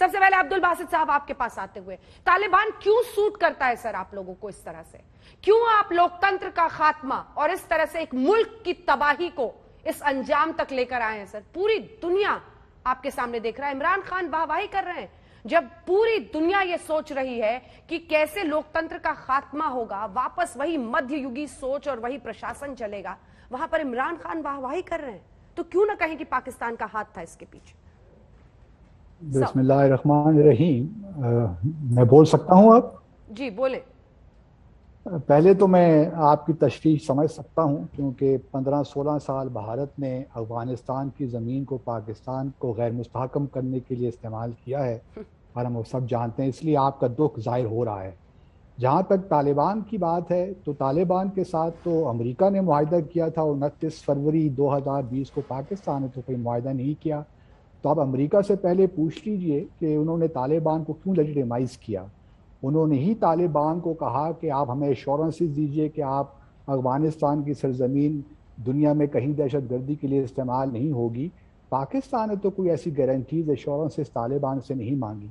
सबसे पहले अब्दुल बासित साहब आपके पास आते हुए, तालिबान क्यों सूट करता है सर आप लोगों को इस तरह से? क्यों आप लोकतंत्र का खात्मा और इस तरह से एक मुल्क की तबाही को इस अंजाम तक लेकर आए हैं सर? पूरी दुनिया आपके सामने देख रहा है, इमरान खान वाहवाही कर रहे हैं। जब पूरी दुनिया ये सोच रही है कि कैसे लोकतंत्र का खात्मा होगा, वापस वही मध्ययुगी सोच और वही प्रशासन चलेगा, वहां पर इमरान खान वाहवाही कर रहे हैं, तो क्यों ना कहें कि पाकिस्तान का हाथ था इसके पीछे? बिस्मिल्लाहिर्रहमानिर्रहीम। मैं बोल सकता हूं अब? जी बोले। पहले तो मैं आपकी तशरीह समझ सकता हूं, क्योंकि 15-16 साल भारत ने अफगानिस्तान की ज़मीन को पाकिस्तान को गैर मुस्तहकम करने के लिए इस्तेमाल किया है, और हम वो सब जानते हैं, इसलिए आपका दुख जाहिर हो रहा है। जहाँ तक तालिबान की बात है, तो तालिबान के साथ तो अमेरिका ने मुआहदा किया था 29 फरवरी 2020 को, पाकिस्तान ने तो कोई मुआहदा नहीं किया। तो आप अमेरिका से पहले पूछ लीजिए कि उन्होंने तालिबान को क्यों लेजिटिमाइज किया। उन्होंने ही तालिबान को कहा कि आप हमें एश्योरेंसेस दीजिए कि आप अफगानिस्तान की सरजमीन दुनिया में कहीं दहशत गर्दी के लिए इस्तेमाल नहीं होगी। पाकिस्तान ने तो कोई ऐसी गारंटीज एश्योरेंसेस तालिबान से नहीं मांगी,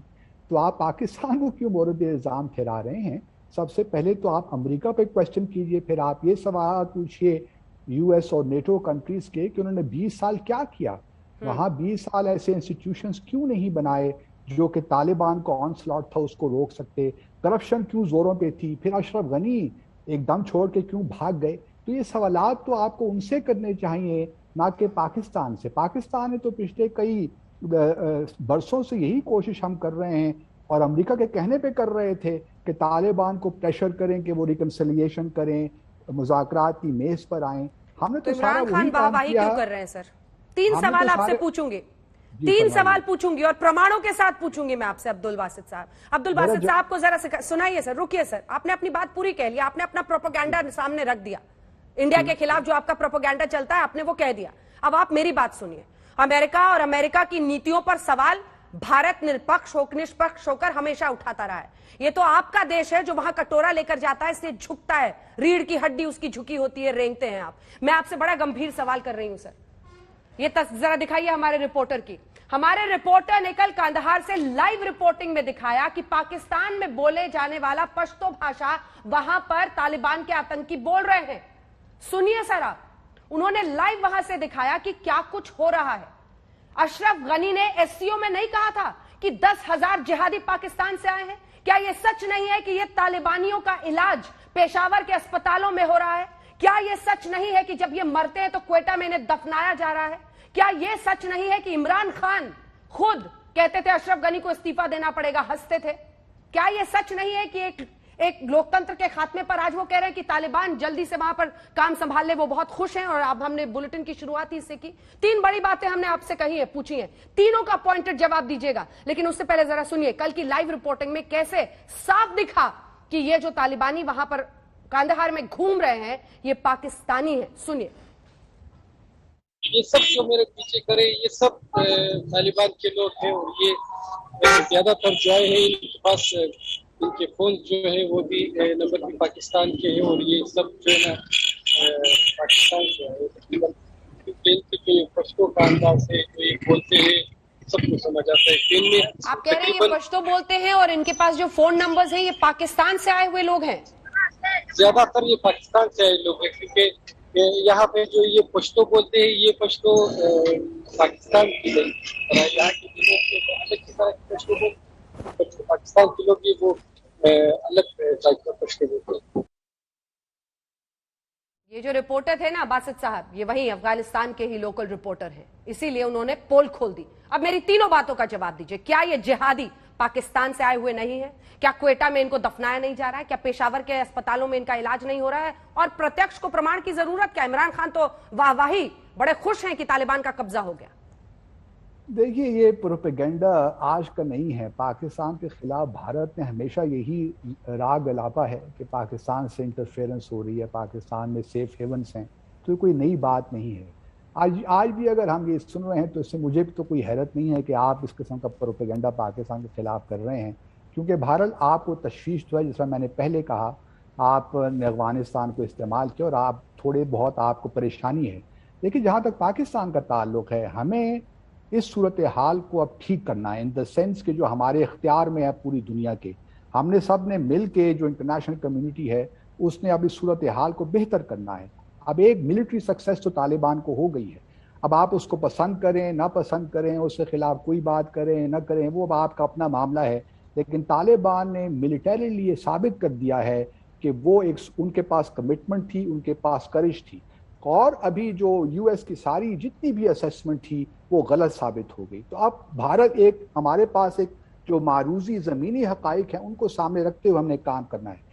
तो आप पाकिस्तान को क्यों मोरद इल्ज़ाम ठहरा रहे हैं? सबसे पहले तो आप अमेरिका पे क्वेश्चन कीजिए, फिर आप ये सवाल पूछिए यूएस और नेटो कंट्रीज के कि उन्होंने 20 साल क्या किया। वहाँ 20 साल ऐसे इंस्टीट्यूशंस क्यों नहीं बनाए जो कि तालिबान का ऑनस्लॉट था उसको रोक सकते? करप्शन क्यों जोरों पे थी? फिर अशरफ गनी एकदम छोड़ के क्यों भाग गए? तो ये सवालात तो आपको उनसे करने चाहिए, ना कि पाकिस्तान से। पाकिस्तान ने तो पिछले कई बरसों से यही कोशिश हम कर रहे हैं, और अमेरिका के कहने पे कर रहे थे कि तालिबान को प्रेशर करें कि वो रिकंसिलिएशन करें, मुज़ाकरात की मेज पर आए। हमने तो सारा वही काम किया। क्यों कर रहे हैं सर? तीन सवाल आपसे पूछूंगे, तीन सवाल पूछूंगी और प्रमाणों के साथ पूछूंगी मैं आपसे अब्दुल बासित साहब। अब्दुल बासित साहब को जरा सुनाइए सर, रुकिए सर, आपने अपनी बात पूरी कह लिया, आपने अपना प्रोपेगेंडा सामने रख दिया, इंडिया के खिलाफ जो आपका प्रोपेगेंडा चलता है आपने वो कह दिया। अब आप मेरी बात सुनिए। अमेरिका और अमेरिका की नीतियों पर सवाल भारत निष्पक्ष होकर हमेशा उठाता रहा है। ये तो आपका देश है जो वहां कटोरा लेकर जाता है, इसलिए झुकता है, रीढ़ की हड्डी उसकी झुकी होती है, रेंगते हैं आप। मैं आपसे बड़ा गंभीर सवाल कर रही हूं सर, ये जरा दिखाइए हमारे रिपोर्टर की। हमारे रिपोर्टर ने कल कंदहार से लाइव रिपोर्टिंग में दिखाया कि पाकिस्तान में बोले जाने वाला पश्तो भाषा वहां पर तालिबान के आतंकी बोल रहे हैं। सुनिए सर आप, उन्होंने लाइव वहां से दिखाया कि क्या कुछ हो रहा है। अशरफ गनी ने एससीओ में नहीं कहा था कि 10,000 जिहादी पाकिस्तान से आए हैं? क्या यह सच नहीं है कि यह तालिबानियों का इलाज पेशावर के अस्पतालों में हो रहा है? क्या यह सच नहीं है कि जब ये मरते हैं तो क्वेटा में इन्हें दफनाया जा रहा है? क्या यह सच नहीं है कि इमरान खान खुद कहते थे अशरफ गनी को इस्तीफा देना पड़ेगा, हंसते थे? क्या यह सच नहीं है कि एक लोकतंत्र के खात्मे पर आज वो कह रहे हैं कि तालिबान जल्दी से वहां पर काम संभाल ले, वो बहुत खुश हैं? और अब हमने बुलेटिन की शुरुआत ही इससे की। तीन बड़ी बातें हमने आपसे कही है, पूछी है, तीनों का पॉइंटेड जवाब दीजिएगा। लेकिन उससे पहले जरा सुनिए कल की लाइव रिपोर्टिंग में कैसे साफ दिखा कि ये जो तालिबानी वहां पर कांदाहार में घूम रहे हैं ये पाकिस्तानी है। सुनिए। ये सब जो मेरे पीछे करे ये सब तालिबान के लोग हैं, और ये ज्यादातर जो है इनके पास इनके फोन जो है वो भी नंबर भी पाकिस्तान के हैं, और ये सब जो है ना पाकिस्तान जो है इनके जो पश्तो का अंदाज है जो ये बोलते हैं सबको समझ आता है। इनमें आप कह रहे हैं ये पश्तो बोलते हैं और इनके पास जो फोन नंबर्स हैं ये पाकिस्तान से आए हुए लोग हैं? ज्यादातर ये पाकिस्तान से आए लोग हैं, क्योंकि यहाँ पे जो ये पश्तो बोलते हैं ये पश्तो पाकिस्तान की नहीं, यहाँ के लोग अलग की तरह के पश्तो बोलते, पाकिस्तान के लोग ये वो अलग टाइप का पश्तो बोलते हैं। ये जो रिपोर्टर थे ना बासित साहब, ये वही अफगानिस्तान के ही लोकल रिपोर्टर हैं, इसीलिए उन्होंने पोल खोल दी। अब मेरी तीनों बातों का जवाब दीजिए। क्या ये जिहादी पाकिस्तान से आए हुए नहीं है? क्या क्वेटा में इनको दफनाया नहीं जा रहा है? क्या पेशावर के अस्पतालों में इनका इलाज नहीं हो रहा है? और प्रत्यक्ष को प्रमाण की जरूरत क्या? इमरान खान तो वाहवाही बड़े खुश हैं कि तालिबान का कब्जा हो गया। देखिए, ये प्रोपेगेंडा आज का नहीं है। पाकिस्तान के खिलाफ भारत ने हमेशा यही राग अलापा है कि पाकिस्तान से इंटरफेरेंस हो रही है, पाकिस्तान में सेफ हेवन्स हैं, तो कोई नई बात नहीं है। आज भी अगर हम ये सुन रहे हैं तो इससे मुझे भी तो कोई हैरत नहीं है कि आप इस किस्म का प्रोपेगेंडा पाकिस्तान के खिलाफ कर रहे हैं, क्योंकि बहरहाल आपको तशवीश जो है, जिसमें मैंने पहले कहा, आपने अफगानिस्तान को इस्तेमाल किया और आप थोड़े बहुत आपको परेशानी है। लेकिन जहाँ तक पाकिस्तान का ताल्लुक है, हमें اس صورتحال کو اب ٹھیک کرنا ہے ان دا سینس کہ جو ہمارے اختیار میں ہے پوری دنیا کے، ہم نے سب نے مل کے جو انٹرنیشنل کمیونٹی ہے اس نے اب اس صورتحال کو بہتر کرنا ہے۔ اب ایک ملٹری سکسیس تو طالبان کو ہو گئی ہے، اب آپ اس کو پسند کریں نہ پسند کریں، اس کے خلاف کوئی بات کریں نہ کریں، وہ اب آپ کا اپنا معاملہ ہے، لیکن طالبان نے ملٹریلی یہ ثابت کر دیا ہے کہ وہ ان کے پاس کمٹمنٹ تھی، ان کے پاس کرش تھی، اور ابھی جو یو ایس کی ساری جتنی بھی اسیسمنٹ تھی وہ غلط ثابت ہو گئی۔ تو اب بھارت ہمارے پاس ایک جو معروضی زمینی حقائق ہیں ان کو سامنے رکھتے ہوئے ہم نے کام کرنا ہے۔